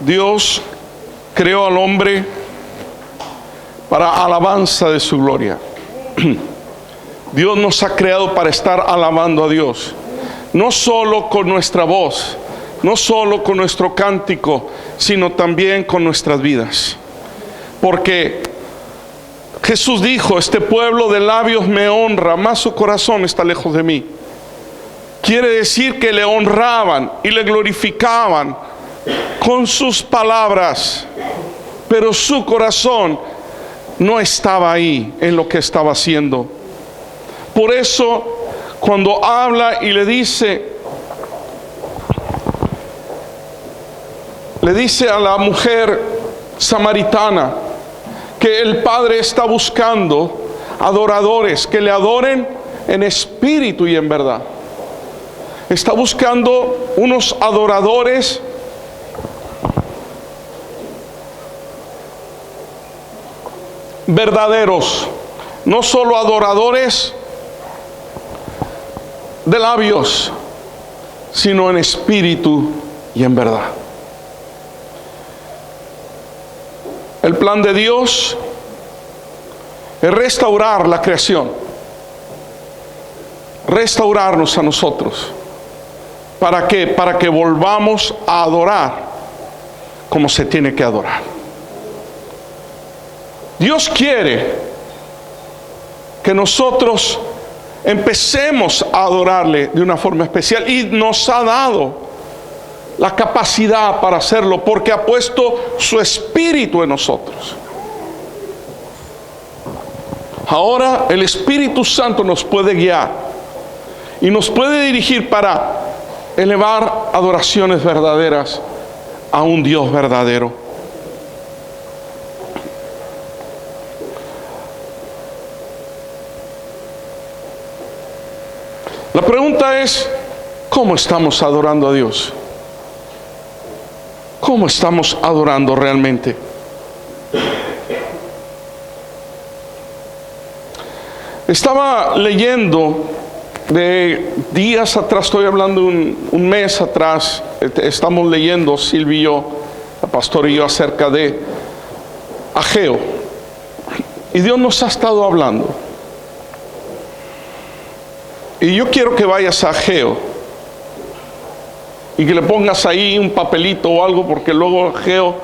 Dios creó al hombre para alabanza de su gloria. Dios nos ha creado para estar alabando a Dios, no solo con nuestra voz, no solo con nuestro cántico, sino también con nuestras vidas. Porque Jesús dijo: este pueblo de labios me honra, mas su corazón está lejos de mí. Quiere decir que le honraban y le glorificaban con sus palabras, pero su corazón no estaba ahí en lo que estaba haciendo. Por eso, cuando habla y le dice a la mujer samaritana que el Padre está buscando adoradores que le adoren en espíritu y en verdad. Está buscando unos adoradores verdaderos, no solo adoradores de labios, sino en espíritu y en verdad. El plan de Dios es restaurar la creación, restaurarnos a nosotros. ¿Para qué? Para que volvamos a adorar como se tiene que adorar. Dios quiere que nosotros empecemos a adorarle de una forma especial, y nos ha dado la capacidad para hacerlo, porque ha puesto su espíritu en nosotros. Ahora el Espíritu Santo nos puede guiar y nos puede dirigir para elevar adoraciones verdaderas a un Dios verdadero. La pregunta es: ¿cómo estamos adorando a Dios? ¿Cómo estamos adorando realmente? Estaba leyendo de días atrás, estoy hablando un mes atrás, estamos leyendo, Silvia y yo, la pastora y yo, acerca de Ageo. Y Dios nos ha estado hablando. Y yo quiero que vayas a Ageo y que le pongas ahí un papelito o algo, porque luego Ageo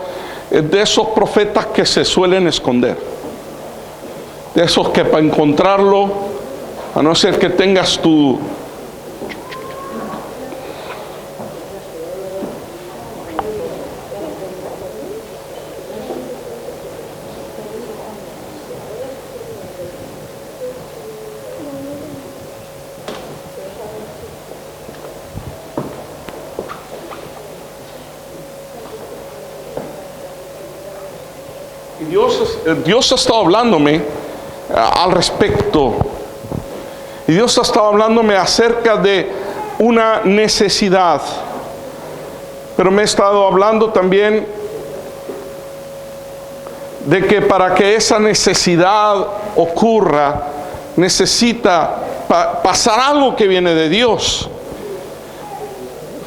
es de esos profetas que se suelen esconder, de esos que para encontrarlo, a no ser que tengas tu Dios ha estado hablándome al respecto. Y Dios ha estado hablándome acerca de una necesidad. Pero me ha estado hablando también de que para que esa necesidad ocurra, necesita pasar algo que viene de Dios.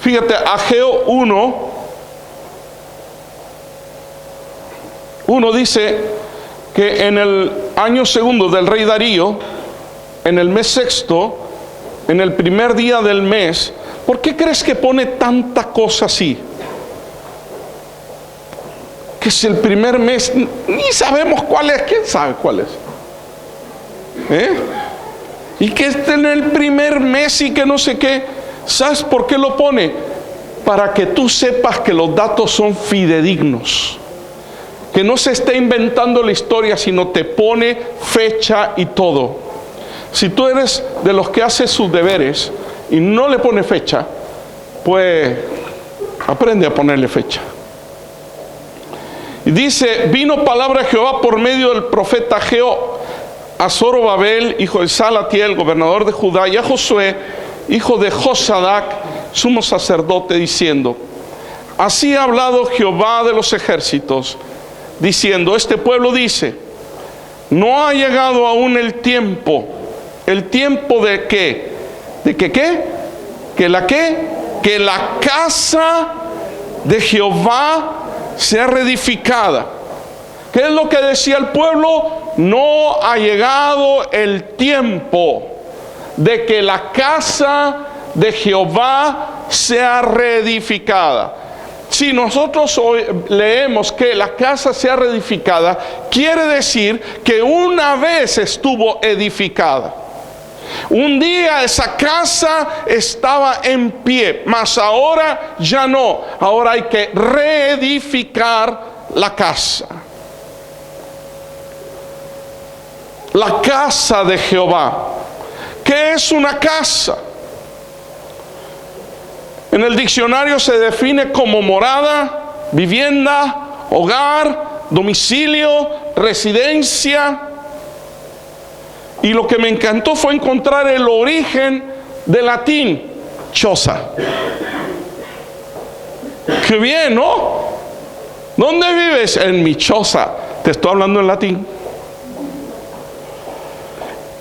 Fíjate, Ageo 1 dice que en el año segundo del rey Darío, en el mes sexto, en el primer día del mes. ¿Por qué crees que pone tanta cosa así? Que si el primer mes, ni sabemos cuál es. ¿Quién sabe cuál es? Y que esté en el primer mes y que no sé qué. ¿Sabes por qué lo pone? Para que tú sepas que los datos son fidedignos, que no se está inventando la historia, sino te pone fecha y todo. Si tú eres de los que hace sus deberes y no le pone fecha, pues aprende a ponerle fecha. Y dice: vino palabra de Jehová por medio del profeta Ageo a Zorobabel, hijo de Salatiel, gobernador de Judá, y a Josué, hijo de Josadac, sumo sacerdote, diciendo: así ha hablado Jehová de los ejércitos, diciendo: este pueblo dice, no ha llegado aún el tiempo de qué, de que qué, que la casa de Jehová sea reedificada. ¿Qué es lo que decía el pueblo? No ha llegado el tiempo de que la casa de Jehová sea reedificada. Si nosotros hoy leemos que la casa sea reedificada, quiere decir que una vez estuvo edificada. Un día esa casa estaba en pie, mas ahora ya no. Ahora hay que reedificar la casa. La casa de Jehová. ¿Qué es una casa? En el diccionario se define como morada, vivienda, hogar, domicilio, residencia. Y lo que me encantó fue encontrar el origen del latín, choza. Qué bien, ¿no? ¿Dónde vives? En mi choza. Te estoy hablando en latín.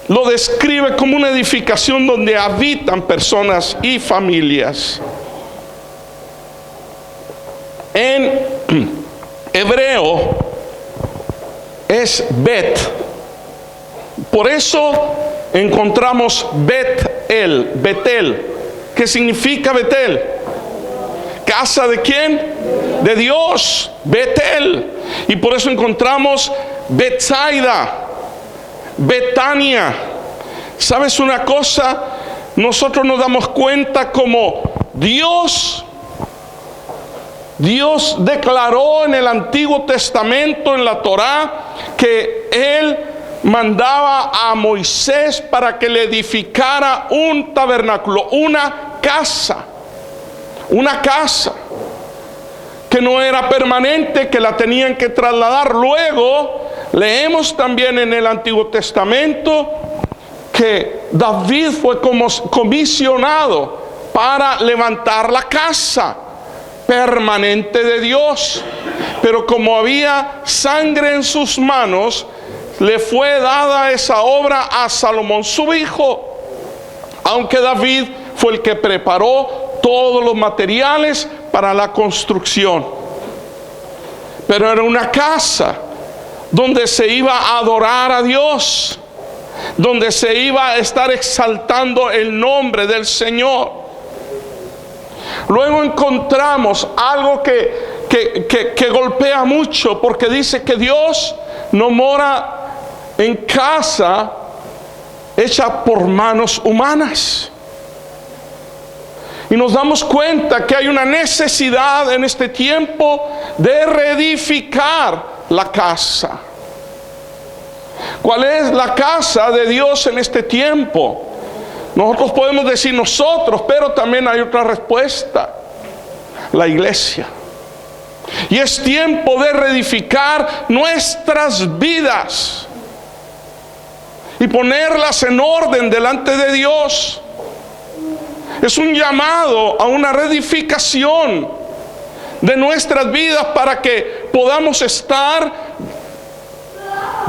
Lo describe como una edificación donde habitan personas y familias. En hebreo es Bet. Por eso encontramos Betel. ¿Qué significa Betel? ¿Casa de quién? De Dios. Betel. Y por eso encontramos Betsaida, Betania. ¿Sabes una cosa? Nosotros nos damos cuenta como Dios declaró en el Antiguo Testamento, en la Torá, que Él mandaba a Moisés para que le edificara un tabernáculo, una casa que no era permanente, que la tenían que trasladar. Luego leemos también en el Antiguo Testamento que David fue comisionado para levantar la casa permanente de Dios, pero como había sangre en sus manos, le fue dada esa obra a Salomón su hijo, aunque David fue el que preparó todos los materiales para la construcción. Pero era una casa donde se iba a adorar a Dios, donde se iba a estar exaltando el nombre del Señor. Luego encontramos algo que golpea mucho, porque dice que Dios no mora en casa hecha por manos humanas. Y nos damos cuenta que hay una necesidad en este tiempo de reedificar la casa. ¿Cuál es la casa de Dios en este tiempo? Nosotros podemos decir nosotros, pero también hay otra respuesta: la iglesia. Y es tiempo de reedificar nuestras vidas y ponerlas en orden delante de Dios. Es un llamado a una reedificación de nuestras vidas para que podamos estar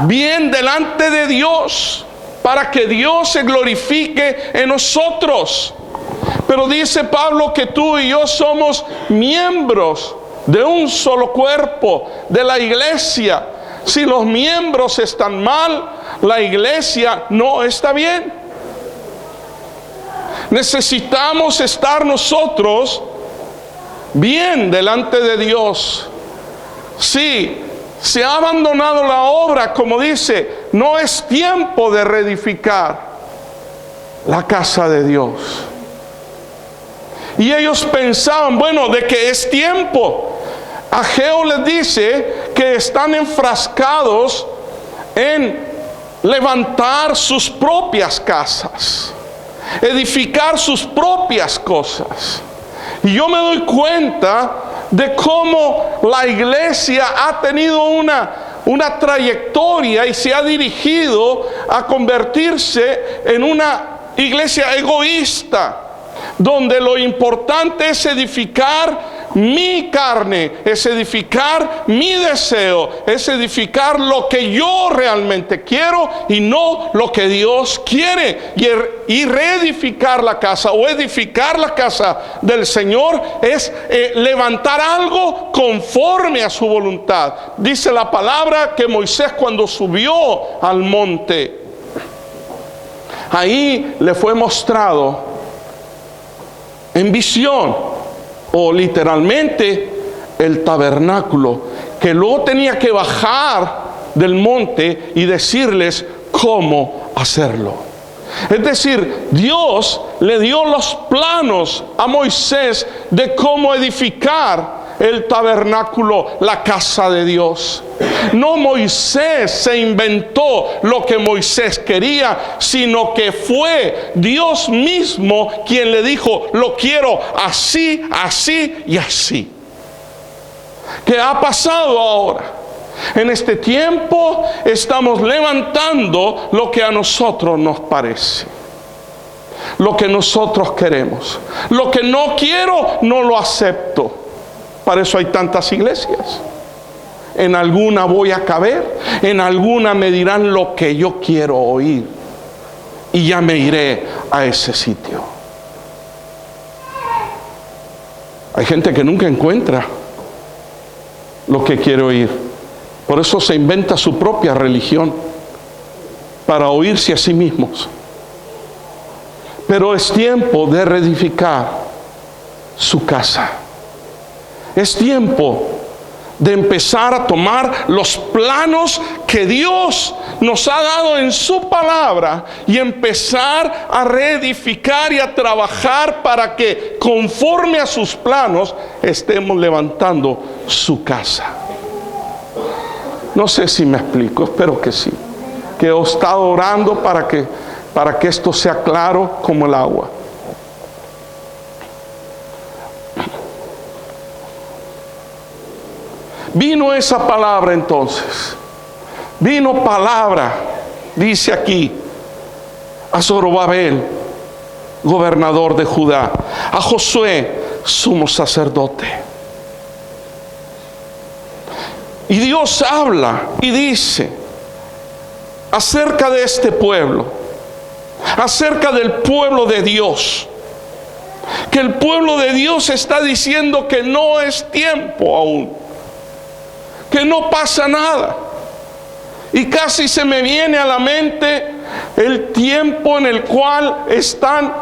bien delante de Dios, para que Dios se glorifique en nosotros. Pero dice Pablo que tú y yo somos miembros de un solo cuerpo, de la iglesia. Si los miembros están mal, la iglesia no está bien. Necesitamos estar nosotros bien delante de Dios. Sí, se ha abandonado la obra, como dice, no es tiempo de reedificar la casa de Dios. Y ellos pensaban, bueno, de que es tiempo. Ageo les dice que están enfrascados en levantar sus propias casas, edificar sus propias cosas. Y yo me doy cuenta de cómo la iglesia ha tenido una trayectoria y se ha dirigido a convertirse en una iglesia egoísta, donde lo importante es edificar mi carne, es edificar mi deseo, es edificar lo que yo realmente quiero y no lo que Dios quiere. Y reedificar la casa o edificar la casa del Señor es levantar algo conforme a su voluntad. Dice la palabra que Moisés, cuando subió al monte, ahí le fue mostrado en visión, o literalmente, el tabernáculo, que luego tenía que bajar del monte y decirles cómo hacerlo. Es decir, Dios le dio los planos a Moisés de cómo edificar el tabernáculo, la casa de Dios. No Moisés se inventó lo que Moisés quería, sino que fue Dios mismo quien le dijo: lo quiero así, así y así. ¿Qué ha pasado ahora? En este tiempo estamos levantando lo que a nosotros nos parece, lo que nosotros queremos. Lo que no quiero, no lo acepto. Para eso hay tantas iglesias. En alguna voy a caber, en alguna me dirán lo que yo quiero oír, y ya me iré a ese sitio. Hay gente que nunca encuentra lo que quiere oír. Por eso se inventa su propia religión, para oírse a sí mismos. Pero es tiempo de reedificar su casa. Es tiempo de empezar a tomar los planos que Dios nos ha dado en su palabra y empezar a reedificar y a trabajar para que, conforme a sus planos, estemos levantando su casa. No sé si me explico, espero que sí. Que he estado orando para que esto sea claro como el agua. Vino esa palabra entonces. Vino palabra, dice aquí, a Zorobabel, gobernador de Judá, a Josué, sumo sacerdote. Y Dios habla y dice acerca de este pueblo, acerca del pueblo de Dios, que el pueblo de Dios está diciendo que no es tiempo aún, que no pasa nada. Y casi se me viene a la mente el tiempo en el cual están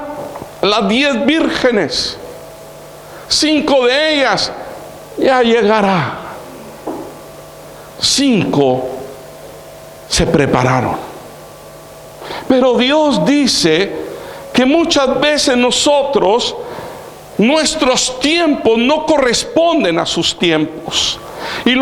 las 10 vírgenes. 5 de ellas ya llegará. 5 se prepararon. Pero Dios dice que muchas veces nuestros tiempos no corresponden a sus tiempos. Y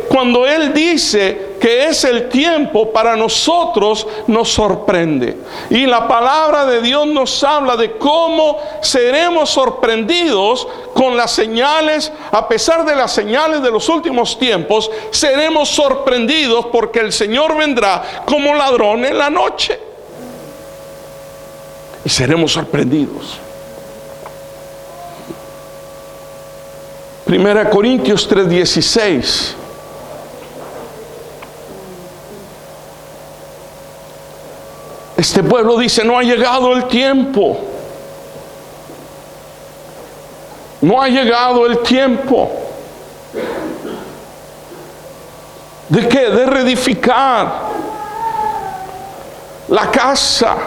cuando Él dice que es el tiempo, para nosotros nos sorprende. Y la palabra de Dios nos habla de cómo seremos sorprendidos con las señales. A pesar de las señales de los últimos tiempos, seremos sorprendidos, porque el Señor vendrá como ladrón en la noche. Y seremos sorprendidos. 1 Corintios 3:16. Este pueblo dice: no ha llegado el tiempo. No ha llegado el tiempo. ¿De qué? De reedificar la casa.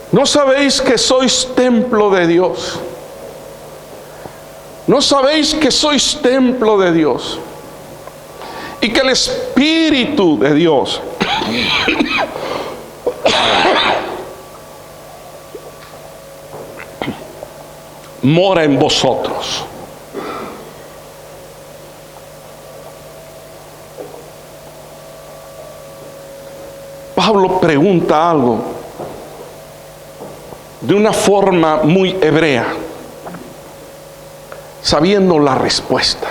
¿No sabéis que sois templo de Dios? ¿No sabéis que sois templo de Dios? Y que el Espíritu de Dios mora en vosotros. Pablo pregunta algo de una forma muy hebrea, sabiendo la respuesta.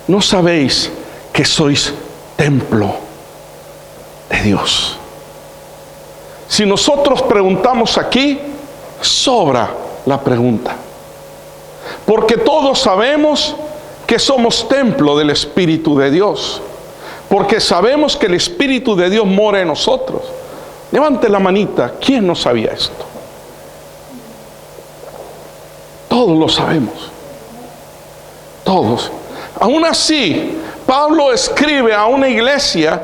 ¿No sabéis que sois templo de Dios? Si nosotros preguntamos aquí, sobra la pregunta. Porque todos sabemos que somos templo del Espíritu de Dios. Porque sabemos que el Espíritu de Dios mora en nosotros. Levante la manita, ¿quién no sabía esto? Todos lo sabemos. Todos. Aún así, Pablo escribe a una iglesia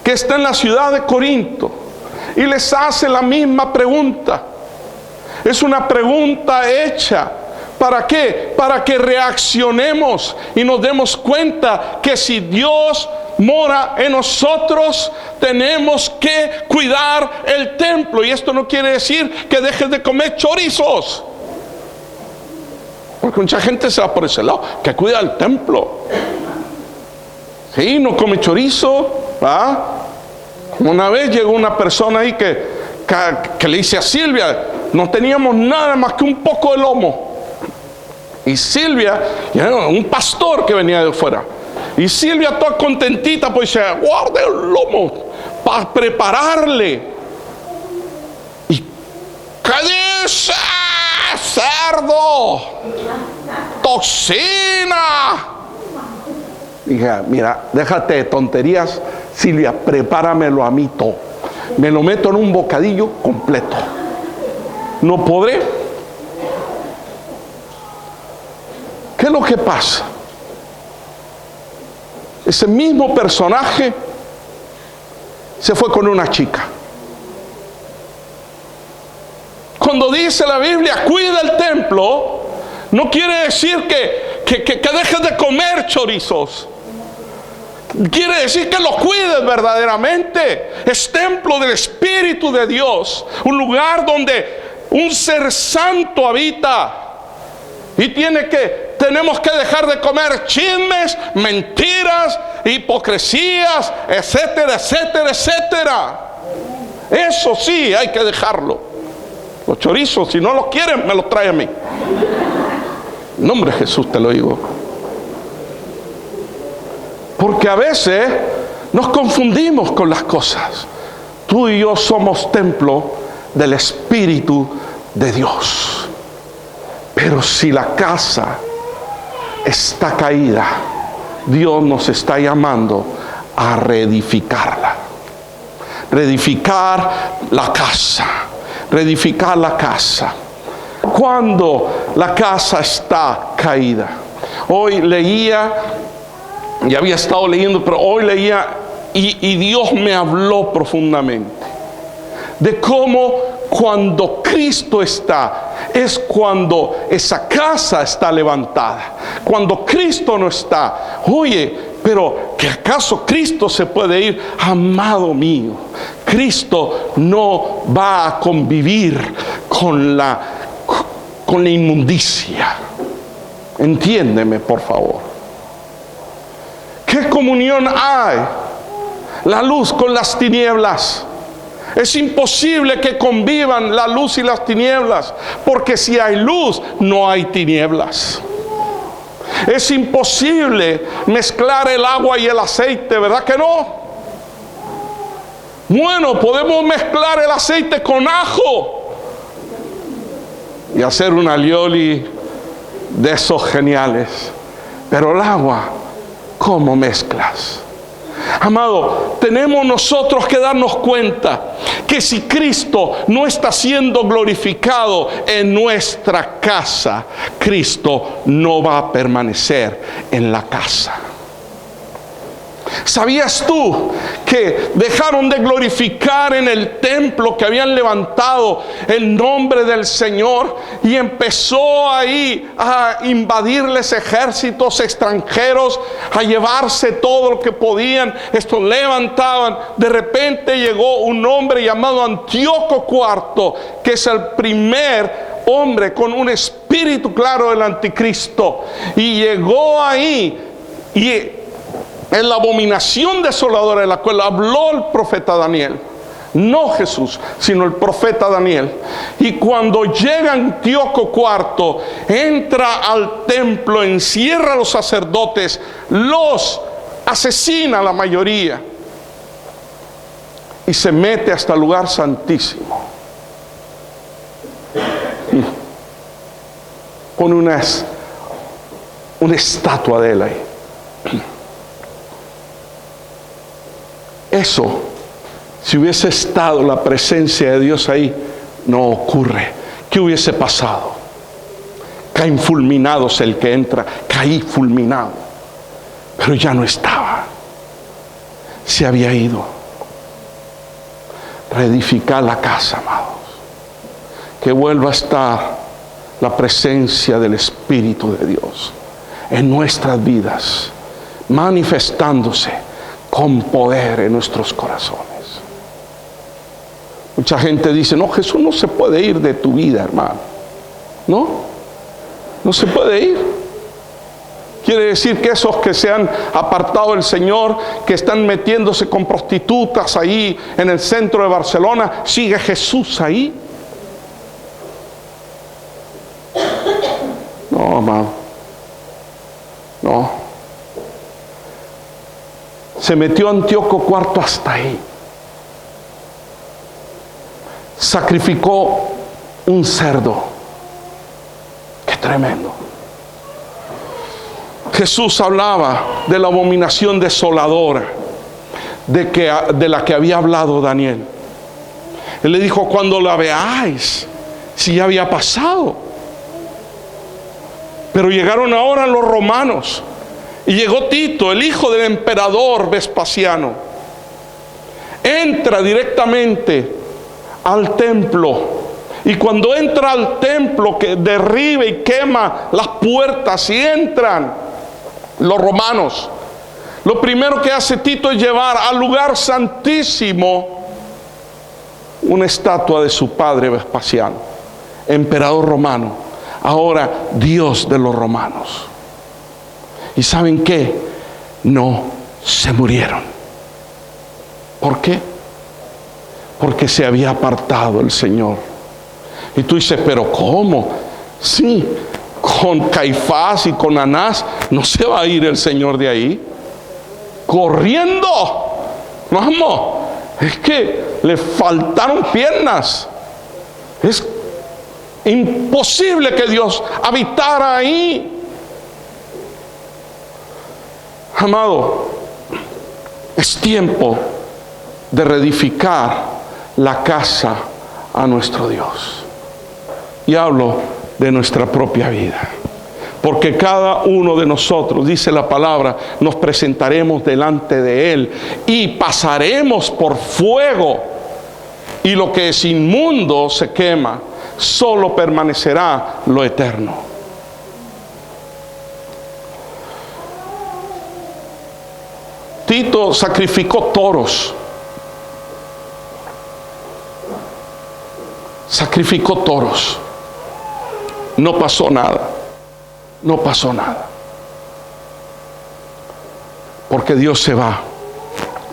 que está en la ciudad de Corinto y les hace la misma pregunta. Es una pregunta hecha. ¿Para qué? Para que reaccionemos y nos demos cuenta que si Dios mora en nosotros, tenemos que cuidar el templo. Y esto no quiere decir que dejes de comer chorizos, porque mucha gente se va por ese lado, que cuida el templo. Sí, no come chorizo, ¿verdad? Una vez llegó una persona ahí que le dice a Silvia, no teníamos nada más que un poco de lomo. Y Silvia, un pastor que venía de fuera, y Silvia toda contentita, pues dice, guarde el lomo para prepararle. ¿Y qué dice? Cerdo, toxina. Dije, mira, déjate de tonterías, Silvia, prepáramelo a mí todo. Me lo meto en un bocadillo completo. No podré. ¿Qué es lo que pasa? Ese mismo personaje se fue con una chica. Cuando dice la Biblia, cuida el templo, no quiere decir que dejes de comer chorizos. Quiere decir que lo cuides verdaderamente. Es templo del Espíritu de Dios, un lugar donde un ser santo habita. Y tenemos que dejar de comer chismes, mentiras, hipocresías, etcétera, etcétera, etcétera. Eso sí hay que dejarlo. Los chorizos, si no los quieren, me los trae a mí. En nombre de Jesús te lo digo. Porque a veces nos confundimos con las cosas. Tú y yo somos templo del Espíritu de Dios. Pero si la casa está caída, Dios nos está llamando a reedificarla. Reedificar la casa. Reedificar la casa. Cuando la casa está caída. Hoy leía, ya había estado leyendo, pero hoy leía y Dios me habló profundamente de cómo cuando Cristo está, es cuando esa casa está levantada. Cuando Cristo no está, oye, pero ¿que acaso Cristo se puede ir? Amado mío, Cristo no va a convivir con la inmundicia. Entiéndeme, por favor. ¿Qué comunión hay? La luz con las tinieblas. Es imposible que convivan la luz y las tinieblas, porque si hay luz, no hay tinieblas. Es imposible mezclar el agua y el aceite, ¿verdad que no? Bueno, podemos mezclar el aceite con ajo y hacer un alioli de esos geniales. Pero el agua, ¿cómo mezclas? Amado, tenemos nosotros que darnos cuenta que si Cristo no está siendo glorificado en nuestra casa, Cristo no va a permanecer en la casa. ¿Sabías tú que dejaron de glorificar en el templo que habían levantado el nombre del Señor? Y empezó ahí a invadirles ejércitos extranjeros, a llevarse todo lo que podían. Estos levantaban. De repente llegó un hombre llamado Antíoco IV, que es el primer hombre con un espíritu claro del anticristo. Y llegó ahí y en la abominación desoladora de la cual habló el profeta Daniel, no Jesús, sino el profeta Daniel. Y cuando llega Antíoco IV, entra al templo, encierra a los sacerdotes, los asesina a la mayoría. y se mete hasta el lugar santísimo. Pone una estatua de él ahí. Eso, si hubiese estado la presencia de Dios ahí, no ocurre. ¿Qué hubiese pasado? Caen fulminados el que entra. Caí fulminado. Pero ya no estaba. Se había ido. Reedificar la casa, amados. Que vuelva a estar la presencia del Espíritu de Dios en nuestras vidas, manifestándose con poder en nuestros corazones. Mucha gente dice: no, Jesús no se puede ir de tu vida, hermano. No se puede ir. Quiere decir que esos que se han apartado del Señor, que están metiéndose con prostitutas ahí en el centro de Barcelona, ¿sigue Jesús ahí? No, amado. No. Se metió Antíoco IV hasta ahí. Sacrificó un cerdo. Qué tremendo. Jesús hablaba de la abominación desoladora de la que había hablado Daniel. Él le dijo: cuando la veáis, si ya había pasado. Pero llegaron ahora los romanos y llegó Tito, el hijo del emperador Vespasiano. Entra directamente al templo. Y cuando entra al templo, que derriba y quema las puertas y entran los romanos, lo primero que hace Tito es llevar al lugar santísimo una estatua de su padre Vespasiano, emperador romano, ahora Dios de los romanos. ¿Y saben qué? No se murieron. ¿Por qué? Porque se había apartado el Señor. Y tú dices: pero ¿cómo? Sí, con Caifás y con Anás no se va a ir el Señor de ahí. Corriendo. Vamos, es que le faltaron piernas. Es imposible que Dios habitara ahí. Amado, es tiempo de reedificar la casa a nuestro Dios. Y hablo de nuestra propia vida, porque cada uno de nosotros, dice la palabra, nos presentaremos delante de Él y pasaremos por fuego, y lo que es inmundo se quema, solo permanecerá lo eterno. Tito sacrificó toros. Sacrificó toros. No pasó nada. No pasó nada. Porque Dios se va,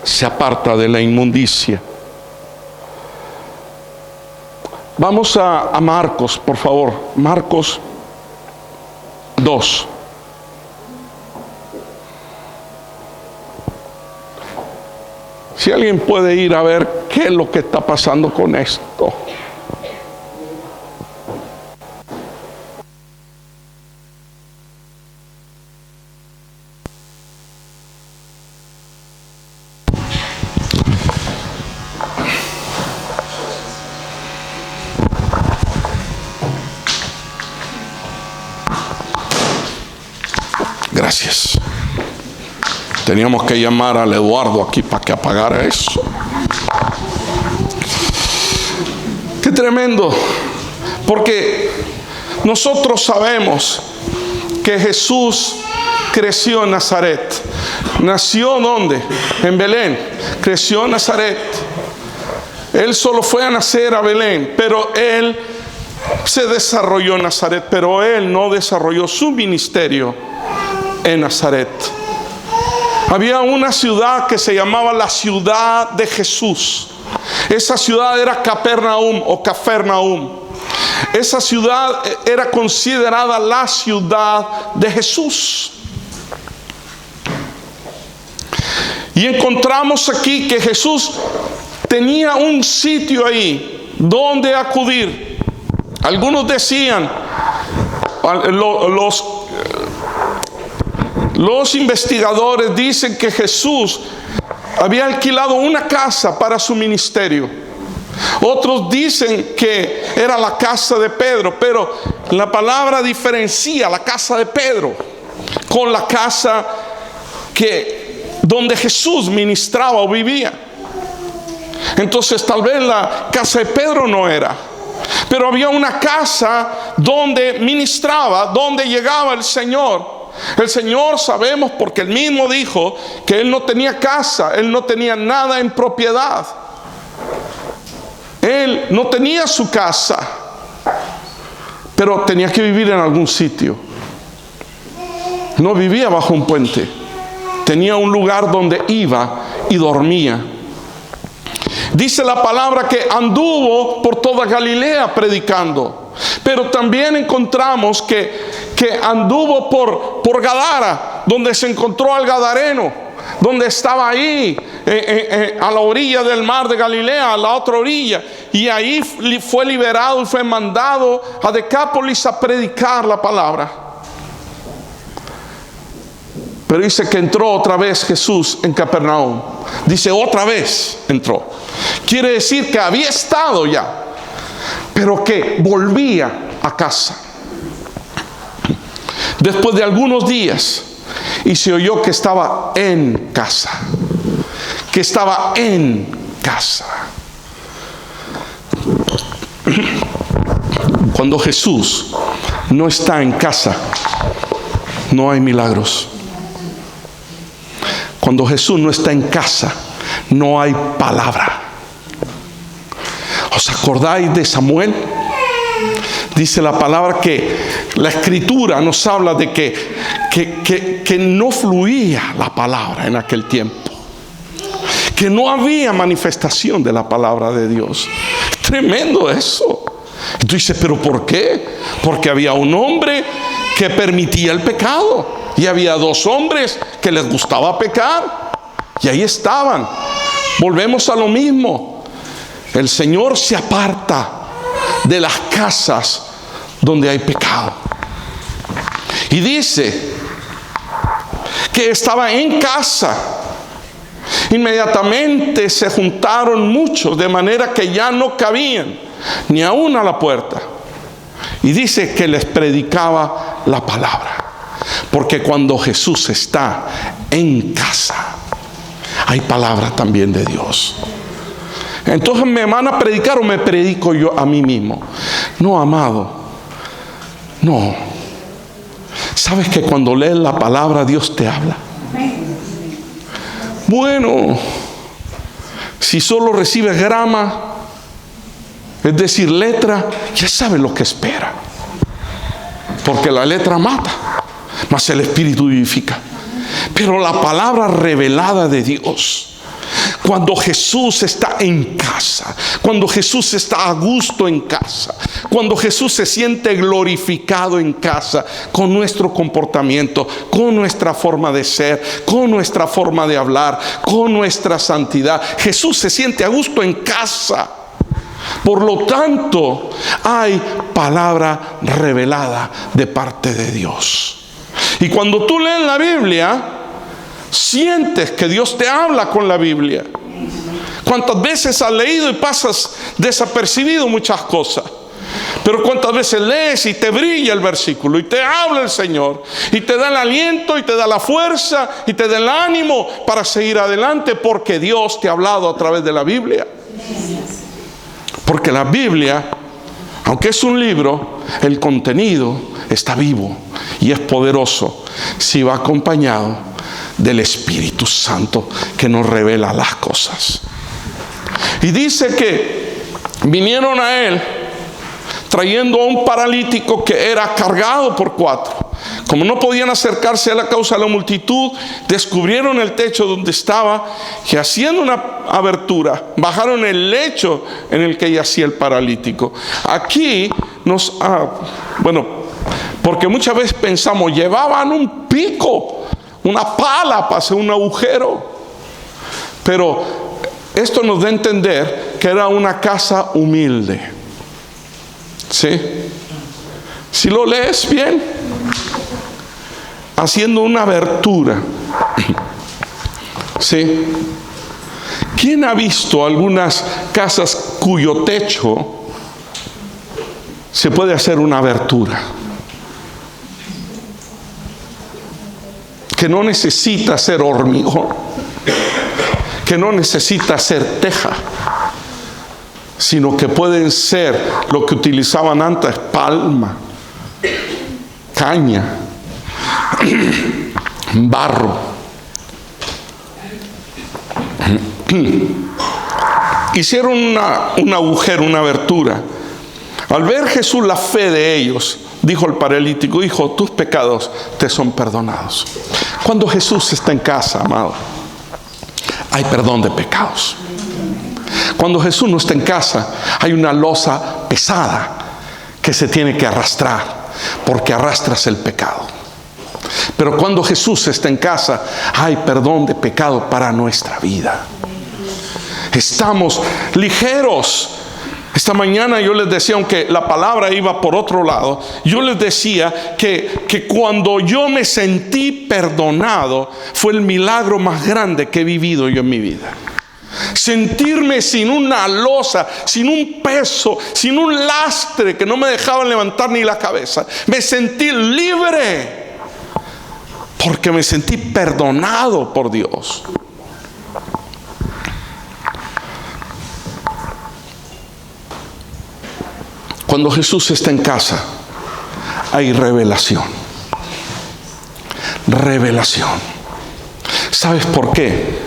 se aparta de la inmundicia. Vamos a Marcos, por favor. Marcos 2. Si alguien puede ir a ver qué es lo que está pasando con esto. Gracias. Teníamos que llamar al Eduardo aquí para que apagara eso. Qué tremendo. Porque nosotros sabemos que Jesús creció en Nazaret. ¿Nació dónde? En Belén. Creció en Nazaret. Él solo fue a nacer a Belén, pero Él se desarrolló en Nazaret, pero Él no desarrolló su ministerio en Nazaret. Había una ciudad que se llamaba la ciudad de Jesús. Esa ciudad era Capernaum o Cafarnaum. Esa ciudad era considerada la ciudad de Jesús. Y encontramos aquí que Jesús tenía un sitio ahí donde acudir. Algunos decían, los investigadores dicen que Jesús había alquilado una casa para su ministerio. Otros dicen que era la casa de Pedro, pero la palabra diferencia la casa de Pedro con la casa donde Jesús ministraba o vivía. Entonces tal vez la casa de Pedro no era, pero había una casa donde ministraba, donde llegaba el Señor. El Señor, sabemos, porque Él mismo dijo que Él no tenía casa, Él no tenía nada en propiedad. Él no tenía su casa, pero tenía que vivir en algún sitio. No vivía bajo un puente. Tenía un lugar donde iba y dormía. Dice la palabra que anduvo por toda Galilea predicando. Pero también encontramos que anduvo por Gadara, donde se encontró al gadareno, donde estaba ahí a la orilla del mar de Galilea, a la otra orilla. Y ahí fue liberado y fue mandado a Decápolis a predicar la palabra. Pero dice que entró otra vez Jesús en Capernaum. Dice otra vez entró. Quiere decir que había estado ya, pero que volvía a casa. Después de algunos días, y se oyó que estaba en casa. Que estaba en casa. Cuando Jesús no está en casa, no hay milagros. Cuando Jesús no está en casa, no hay palabra. ¿Os acordáis de Samuel? Dice la palabra que la Escritura nos habla de que no fluía la palabra en aquel tiempo. Que no había manifestación de la palabra de Dios. Tremendo eso. Y tú dices, ¿pero por qué? Porque había un hombre que permitía el pecado. Y había dos hombres que les gustaba pecar. Y ahí estaban. Volvemos a lo mismo. El Señor se aparta de las casas donde hay pecado. Y dice que estaba en casa. Inmediatamente se juntaron muchos, de manera que ya no cabían ni aún a la puerta. Y dice que les predicaba la palabra. Porque cuando Jesús está en casa, hay palabra también de Dios. Entonces, ¿me van a predicar o me predico yo a mí mismo? No, amado. No. ¿Sabes que cuando lees la palabra Dios te habla? Bueno, si solo recibes grama, es decir, letra, ya sabes lo que espera. Porque la letra mata, mas el Espíritu vivifica. Pero la palabra revelada de Dios, cuando Jesús está en casa, cuando Jesús está a gusto en casa, cuando Jesús se siente glorificado en casa, con nuestro comportamiento, con nuestra forma de ser, con nuestra forma de hablar, con nuestra santidad, Jesús se siente a gusto en casa. Por lo tanto, hay palabra revelada de parte de Dios. Y cuando tú lees la Biblia, sientes que Dios te habla con la Biblia. ¿Cuántas veces has leído y pasas desapercibido muchas cosas? Pero cuántas veces lees y te brilla el versículo y te habla el Señor y te da el aliento y te da la fuerza y te da el ánimo para seguir adelante, porque Dios te ha hablado a través de la Biblia. Porque la Biblia, aunque es un libro, el contenido está vivo y es poderoso si va acompañado del Espíritu Santo que nos revela las cosas. Y dice que vinieron a él trayendo a un paralítico que era cargado por 4. Como no podían acercarse a la causa de la multitud, descubrieron el techo donde estaba y, haciendo una abertura, bajaron el lecho en el que yacía el paralítico. Aquí porque muchas veces pensamos, llevaban un pico, una pala para hacer un agujero. Pero Esto nos da a entender que era una casa humilde. ¿Sí? Si lo lees bien, haciendo una abertura. ¿Sí? ¿Quién ha visto algunas casas cuyo techo se puede hacer una abertura? Que no necesita ser hormigón, que no necesita ser teja, sino que pueden ser lo que utilizaban antes: palma, caña, barro. Hicieron un agujero, una abertura. Al ver Jesús la fe de ellos, dijo el paralítico: hijo, tus pecados te son perdonados. Cuando Jesús está en casa, amado, hay perdón de pecados. Cuando Jesús no está en casa, hay una losa pesada que se tiene que arrastrar, porque arrastras el pecado. Pero cuando Jesús está en casa, hay perdón de pecado para nuestra vida. Estamos ligeros. Esta mañana yo les decía, aunque la palabra iba por otro lado, yo les decía que cuando yo me sentí perdonado, fue el milagro más grande que he vivido yo en mi vida. Sentirme sin una losa, sin un peso, sin un lastre que no me dejaban levantar ni la cabeza. Me sentí libre porque me sentí perdonado por Dios. Cuando Jesús está en casa, hay revelación. Revelación. ¿Sabes por qué?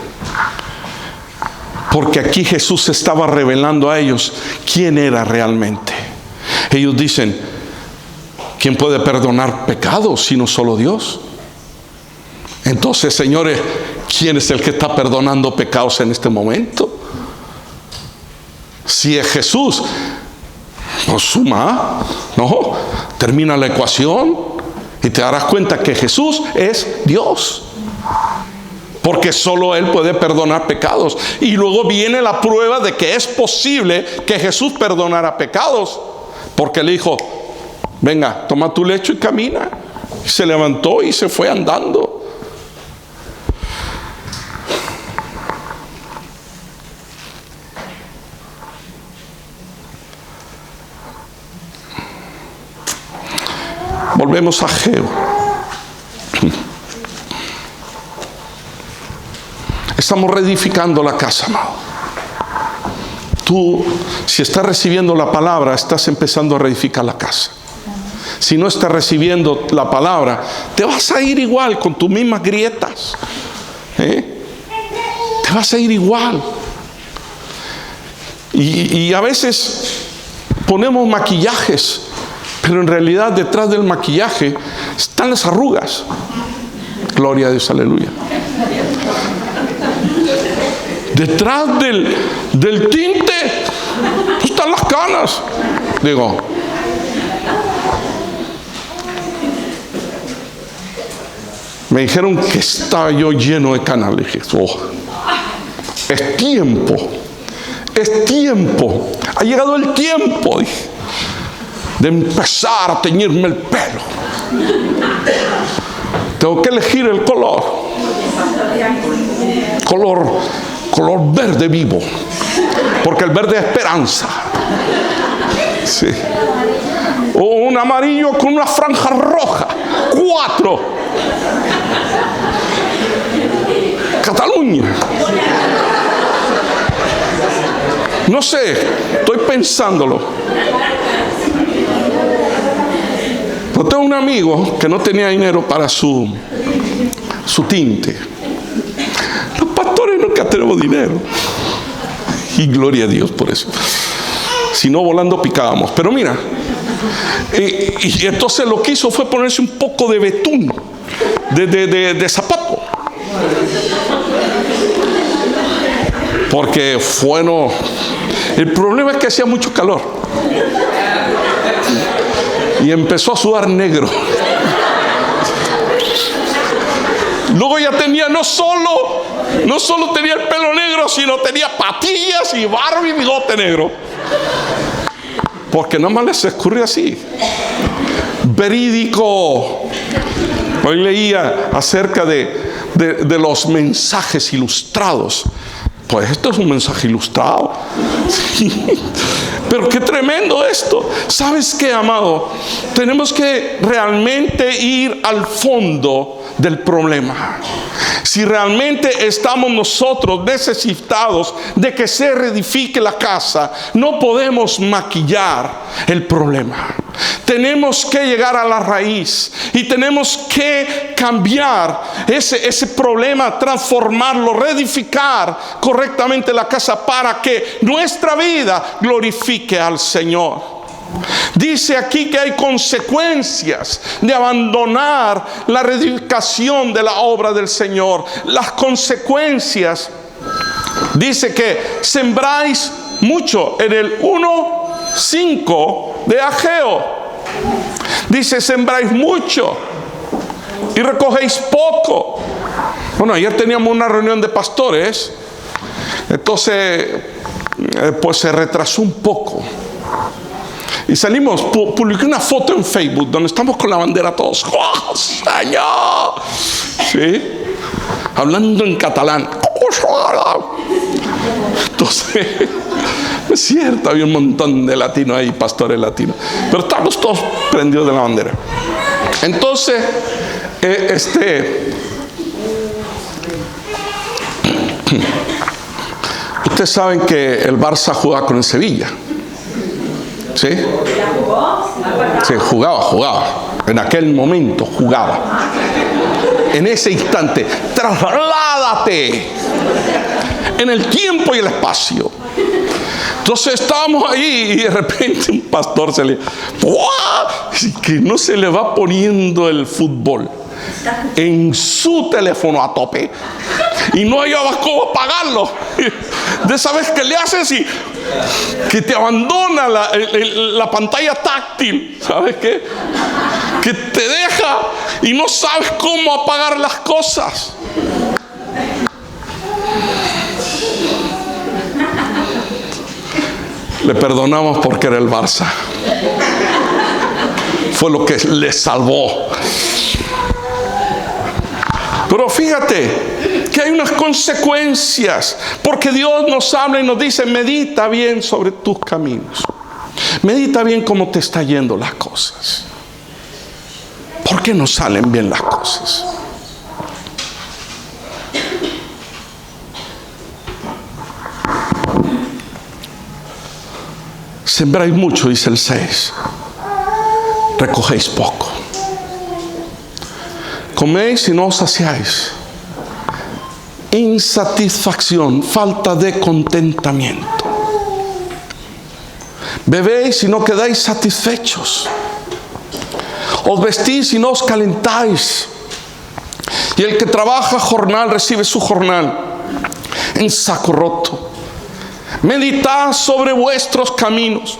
Porque aquí Jesús estaba revelando a ellos quién era realmente. Ellos dicen: ¿quién puede perdonar pecados sino solo Dios? Entonces, señores, ¿quién es el que está perdonando pecados en este momento? Si es Jesús, pues suma, no, termina la ecuación y te darás cuenta que Jesús es Dios, porque solo Él puede perdonar pecados. Y luego viene la prueba de que es posible que Jesús perdonara pecados, porque le dijo: venga, toma tu lecho y camina. Y se levantó y se fue andando. Volvemos a Ageo. Estamos reedificando la casa, amado. Tú, si estás recibiendo la palabra, estás empezando a reedificar la casa. Si no estás recibiendo la palabra, te vas a ir igual con tus mismas grietas. Te vas a ir igual. Y a veces ponemos maquillajes, pero en realidad detrás del maquillaje están las arrugas. Gloria a Dios, aleluya. Detrás del tinte están las canas. Digo, me dijeron que estaba yo lleno de canas. Le dije: oh, es tiempo. Es tiempo. Ha llegado el tiempo, dije, de empezar a teñirme el pelo. Tengo que elegir el color verde vivo, porque el verde es esperanza. Sí. O un amarillo con una franja roja. 4. Cataluña. No sé, estoy pensándolo. Yo tengo un amigo que no tenía dinero para su tinte. Los pastores nunca tenemos dinero. Y gloria a Dios por eso. Si no, volando picábamos. Pero mira, y entonces lo que hizo fue ponerse un poco de betún, de zapato. Porque bueno, el problema es que hacía mucho calor. Y empezó a sudar negro. Luego ya tenía no solo No solo tenía el pelo negro, sino tenía patillas y barba y bigote negro. Porque nada más les escurre así. Verídico. Hoy leía acerca de los mensajes ilustrados. Pues esto es un mensaje ilustrado. Sí. Pero qué tremendo esto. ¿Sabes qué, amado? Tenemos que realmente ir al fondo del problema. Si realmente estamos nosotros necesitados de que se reedifique la casa, no podemos maquillar el problema. Tenemos que llegar a la raíz y tenemos que cambiar ese problema, transformarlo, reedificar correctamente la casa para que nuestra vida glorifique al Señor. Dice aquí que hay consecuencias de abandonar la reedificación de la obra del Señor. Las consecuencias, dice que sembráis mucho. En el 1:5 de Ageo dice: sembráis mucho y recogéis poco. Bueno, ayer teníamos una reunión de pastores, entonces pues se retrasó un poco. Y salimos, publiqué una foto en Facebook donde estamos con la bandera todos. ¡Oh, Señor! ¿Sí? Hablando en catalán. Entonces, es cierto, había un montón de latinos ahí, pastores latinos. Pero estamos todos prendidos de la bandera. Entonces, ustedes saben que el Barça jugaba con el Sevilla. ¿Sí? Sí, jugaba. En aquel momento jugaba. En ese instante, trasládate en el tiempo y el espacio. Entonces estábamos ahí y de repente un pastor se le... ¡Wow! Que no se le va poniendo el fútbol en su teléfono a tope y no hallaba cómo apagarlo. De esa vez que le haces y que te abandona la pantalla táctil, ¿sabes qué? Que te deja y no sabes cómo apagar las cosas. Le perdonamos porque era el Barça. Fue lo que le salvó. Pero fíjate que hay unas consecuencias, porque Dios nos habla y nos dice: medita bien sobre tus caminos. Medita bien cómo te está yendo las cosas. ¿Por qué no salen bien las cosas? Sembráis mucho, dice el 6. Recogéis poco. Coméis y no os saciáis. Insatisfacción, falta de contentamiento. Bebéis y no quedáis satisfechos. Os vestís y no os calentáis. Y el que trabaja jornal recibe su jornal en saco roto. Meditad sobre vuestros caminos.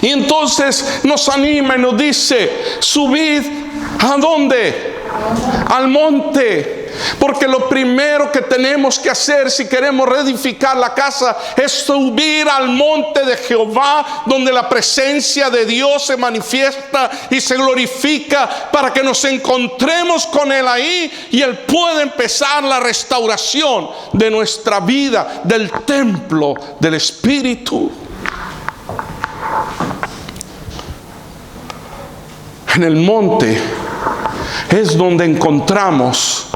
Y entonces nos anima y nos dice: subid, ¿a dónde? Al monte. Porque lo primero que tenemos que hacer si queremos reedificar la casa es subir al monte de Jehová, donde la presencia de Dios se manifiesta y se glorifica, para que nos encontremos con Él ahí y Él pueda empezar la restauración de nuestra vida, del templo del Espíritu. En el monte es donde encontramos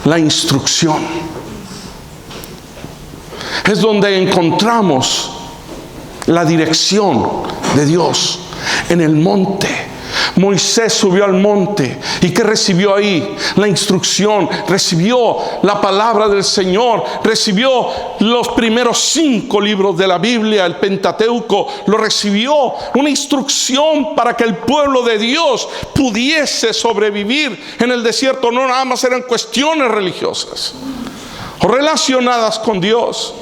la instrucción. Es donde encontramos la dirección de Dios. En el monte. Moisés subió al monte. ¿Y qué recibió ahí? La instrucción. Recibió la palabra del Señor. Recibió los primeros 5 libros de la Biblia, el Pentateuco. Lo recibió. Una instrucción para que el pueblo de Dios pudiese sobrevivir en el desierto. No nada más eran cuestiones religiosas o relacionadas con Dios.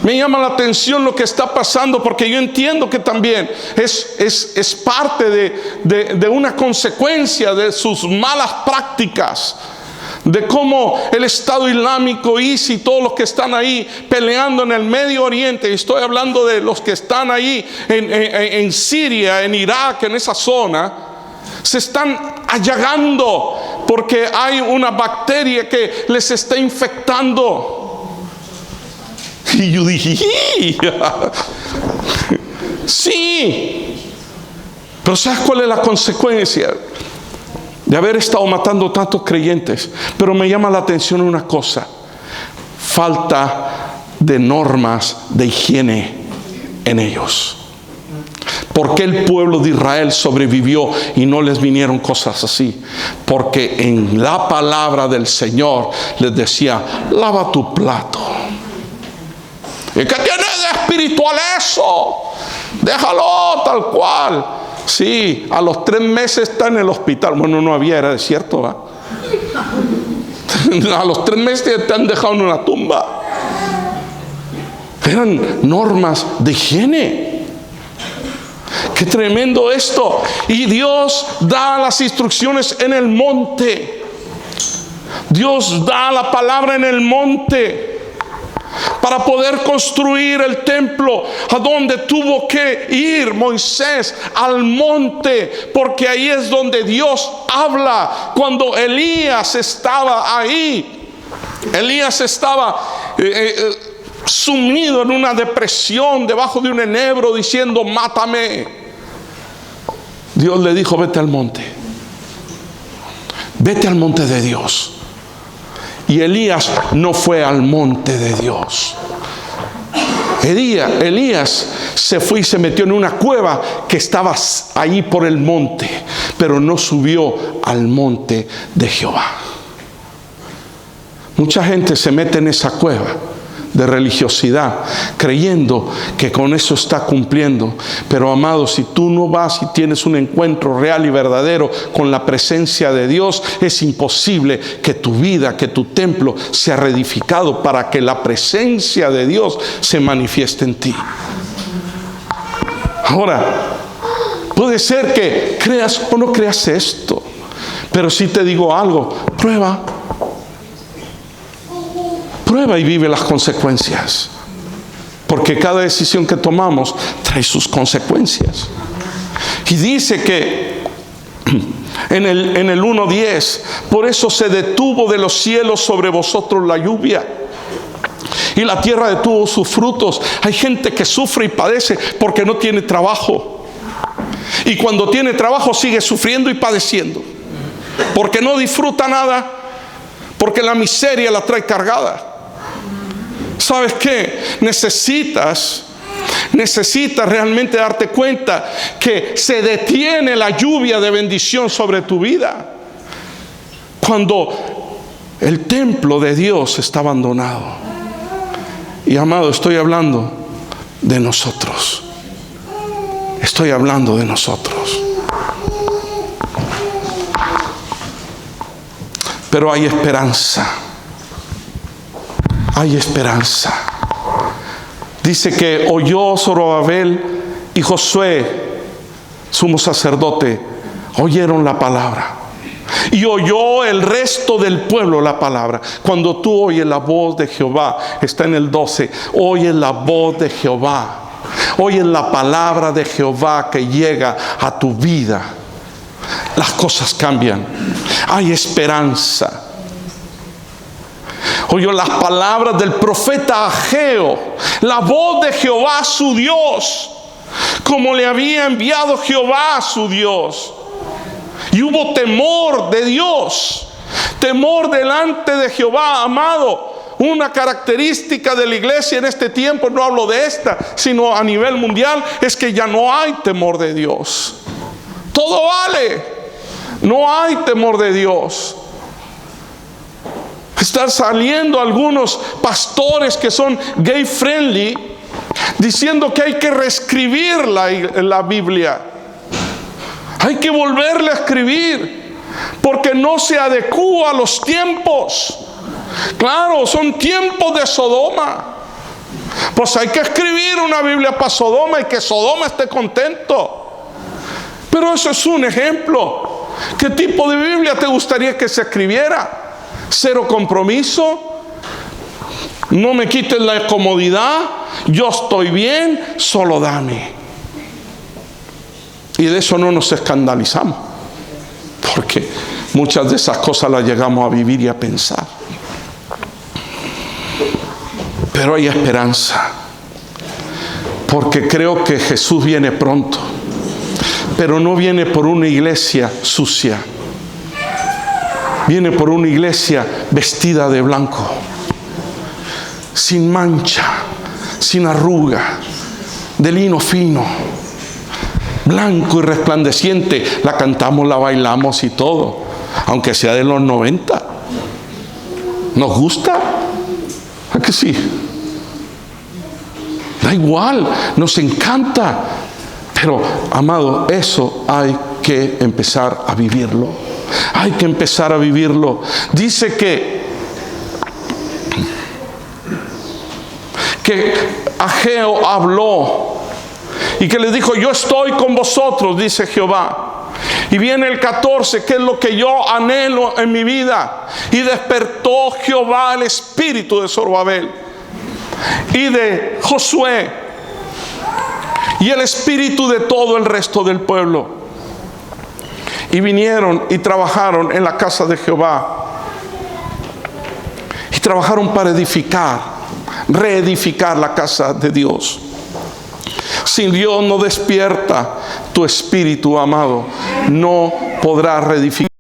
Me llama la atención lo que está pasando, porque yo entiendo que también es parte de una consecuencia de sus malas prácticas, de cómo el Estado Islámico, ISIS y todos los que están ahí peleando en el Medio Oriente, y estoy hablando de los que están ahí en Siria, en Irak, en esa zona, se están allagando porque hay una bacteria que les está infectando. Y yo dije, sí, pero ¿sabes cuál es la consecuencia de haber estado matando tantos creyentes? Pero me llama la atención una cosa: falta de normas de higiene en ellos. ¿Por qué el pueblo de Israel sobrevivió y no les vinieron cosas así? Porque en la palabra del Señor les decía: lava tu plato. ¿Y qué tiene de espiritual eso? Déjalo tal cual. Sí, a los 3 meses está en el hospital. Bueno, no había, era desierto, ¿va? A los 3 meses te han dejado en una tumba. Eran normas de higiene. Qué tremendo esto. Y Dios da las instrucciones en el monte. Dios da la palabra en el monte para poder construir el templo. ¿A dónde tuvo que ir Moisés? Al monte, porque ahí es donde Dios habla. Cuando Elías estaba ahí, Elías estaba sumido en una depresión, debajo de un enebro, diciendo: mátame. Dios le dijo: vete al monte. Vete al monte de Dios. Y Elías no fue al monte de Dios. Elías se fue y se metió en una cueva que estaba ahí por el monte, pero no subió al monte de Jehová. Mucha gente se mete en esa cueva de religiosidad creyendo que con eso está cumpliendo. Pero amado, si tú no vas y tienes un encuentro real y verdadero con la presencia de Dios, es imposible que tu vida, que tu templo sea reedificado para que la presencia de Dios se manifieste en ti. Ahora, puede ser que creas o no creas esto, pero si te digo algo: prueba y vive las consecuencias, porque cada decisión que tomamos trae sus consecuencias. Y dice que en el 1:10: por eso se detuvo de los cielos sobre vosotros la lluvia, y la tierra detuvo sus frutos. Hay gente que sufre y padece porque no tiene trabajo, y cuando tiene trabajo sigue sufriendo y padeciendo, porque no disfruta nada, porque la miseria la trae cargada. ¿Sabes qué? Necesitas realmente darte cuenta que se detiene la lluvia de bendición sobre tu vida cuando el templo de Dios está abandonado. Y amado, estoy hablando de nosotros. Estoy hablando de nosotros. Pero hay esperanza. Hay esperanza. Dice que oyó Zorobabel y Josué, sumo sacerdote, oyeron la palabra. Y oyó el resto del pueblo la palabra. Cuando tú oyes la voz de Jehová, está en el 12, oyes la voz de Jehová, oyes la palabra de Jehová que llega a tu vida, las cosas cambian. Hay esperanza. Oyó las palabras del profeta Ageo, la voz de Jehová su Dios, como le había enviado Jehová su Dios. Y hubo temor de Dios, temor delante de Jehová, amado. Una característica de la iglesia en este tiempo, no hablo de esta, sino a nivel mundial, es que ya no hay temor de Dios. Todo vale, no hay temor de Dios. Están saliendo algunos pastores que son gay friendly, diciendo que hay que reescribir la Biblia. Hay que volverla a escribir, porque no se adecúa a los tiempos. Claro, son tiempos de Sodoma. Pues hay que escribir una Biblia para Sodoma y que Sodoma esté contento. Pero eso es un ejemplo. ¿Qué tipo de Biblia te gustaría que se escribiera? cero compromiso, no me quites la comodidad, yo estoy bien, solo dame. Y de eso no nos escandalizamos, porque muchas de esas cosas las llegamos a vivir y a pensar. Pero hay esperanza, porque creo que Jesús viene pronto, pero no viene por una iglesia sucia, viene por una iglesia vestida de blanco, sin mancha, sin arruga, de lino fino, blanco y resplandeciente. La cantamos, la bailamos y todo, aunque sea de los 90. ¿Nos gusta? ¿A que sí? Da igual, nos encanta. Pero, amado, eso hay que empezar a vivirlo. Hay que empezar a vivirlo. Dice que Ageo habló y que le dijo: yo estoy con vosotros, dice Jehová. Y viene el 14, que es lo que yo anhelo en mi vida. Y despertó Jehová el espíritu de Zorobabel y de Josué y el espíritu de todo el resto del pueblo. Y vinieron y trabajaron en la casa de Jehová. Y trabajaron para reedificar la casa de Dios. Si Dios no despierta tu espíritu, amado, no podrás reedificar.